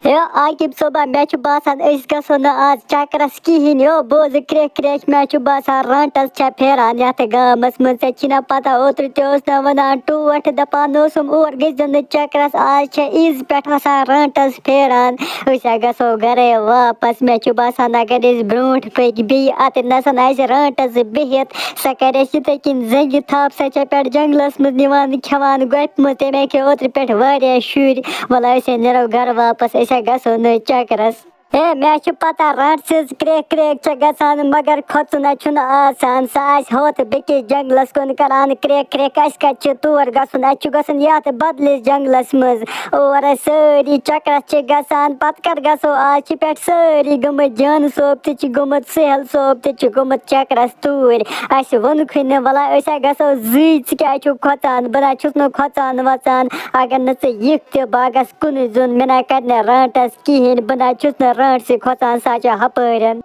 यो आकिब सोबा मे बासान गो आज चक्रस कहें यो बोज crack crack मे बासान रंटस Ferran ये गामस मना पता ओत्र ते वन टोट दपान और गो चक्रस आज इज पे रंटस फेरान गो गरे वापस मे बासान अगर ब्रो पक बे अत नसन रंटस बिहित सा कर ये किन जंग थप सा पे जंगलस मज खेवान गप मज तमें खे ओत्र पे शुर वल नो घर वापस गो न चक्रस मे पता रट क्रेक क्रेक गसान मगर खोचन आसान सा होत बेकिस जंगलस कुन करान क्रेक क्रेक कत तोर गसन गसन ये बदलिस जंगलस मज और सारी चक्रस गसान पत कर गो आज पे सारी गमत जान सोब तुमत सहल सोब तुमत चक्रस तूर अस वोनक वल गो जी क्या खोचान बह ना खोचान वचान अगर न यिख बागस कुन जुन मे ना कर रंटस कहें बह ना रंट से खोचान सा हपरन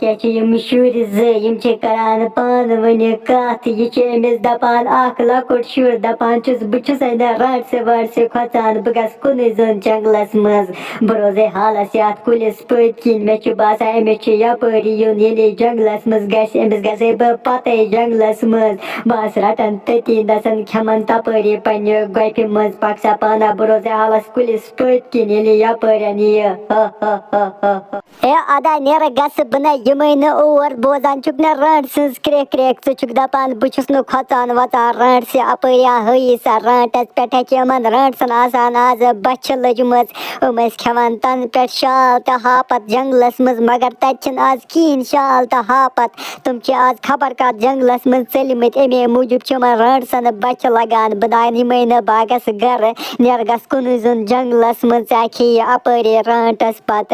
क्या शुर ज करान पान वन कत यह दपान लकुट शुर दपान बहुस रट से वट से खोचान बह गस कुन जुन जंगलस मज बह रोजे हालस ये कुलिस पत किन मे बासान अमिस यपरी युन ये जंगलस मज गस बह पत जंगलस मज बस रटन तती नसन खेमन तपरी पन्ने गप मज पक्सा पाना बह रोजे हालस कुलिस पत किन ये यपरन ये अदा नेर गस बह यम और बोजान न रंट सज क्रेक क्रेक चुक दपान बहुस न खोचान वचान रंट से अपरिया हई सा रंटस पे रंटसन आसान आज बच लजम खेवान तन पे शाल तो हापत जंगलस मज मगर तत आज कहें शाल तो हापत तुम आज खबर कत जंगलस मज चलमत अमे मूजूब रंटसन बच लगान बह बागस गर नेर गस कुन जुन जंगलस मज खे अपरी रंटस पत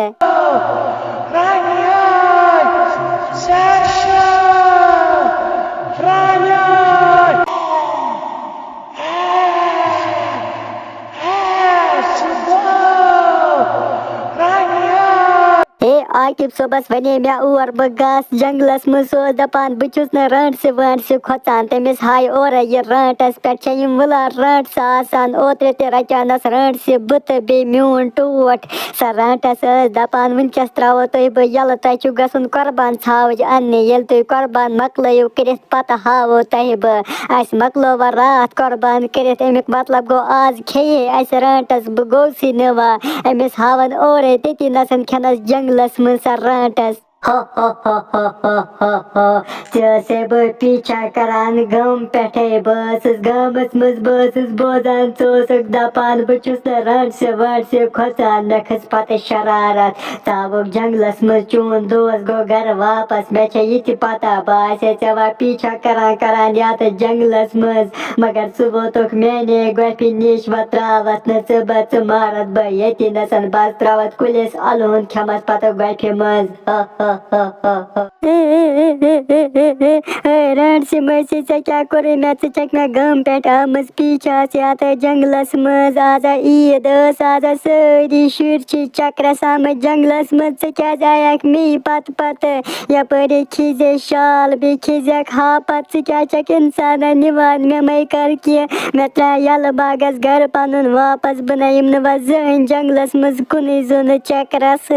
आकिब सोबस वने मे और बह गस जंगलस मज सो दपान बहुस न रंट से वंट से खोचान तमिस हाय और ये रंटस पे वलान रंट आसान ओत्र ते रचानस रंट से बुत बे म्यून टोट सा रंटस दपान वनकस त्रो तुह बह यल तुह गसन कुर्बान छावज अन्ने ये तुह कुर्बान मकलो कर पत हावो तुह बह अस मकलो व रात कुर्बान कर अमुक मतलब गो आज खे अस रंटस बह गोसी नवा अमिस हावन और तती नसन खेनस जंगलस मज रंटस से बह पीछा करान गम पे बस गमस मज बस बोजान चोसक दपान बहुस न रंट से वट से खोचान मे खस पत शरारत तावुक जंगलस मज चून दोस गो घर वापस मे ये पता बह वा पीछा करान यात जंगलस मज मगर सह वोतुक मेने गपि निश व त्रावत न मारत बह ये नसन बस त्रावत कुलिस अलुन खेमस पत गपि मज रंट से मज क्या कोर मे चक मे गम पे आमज पीछा से जंगलस मज आज ईद आज सारी शुर चक्रस आमद जंगलस मज क्या जायक मे पत पत यपर खिजे शाल बे खिजक हापत क्या चक इंसान निवान मे मै कर मे त्रा यल बागस घर पन वापस बह यम व जन जंगलस मज कुन जुन चक्रस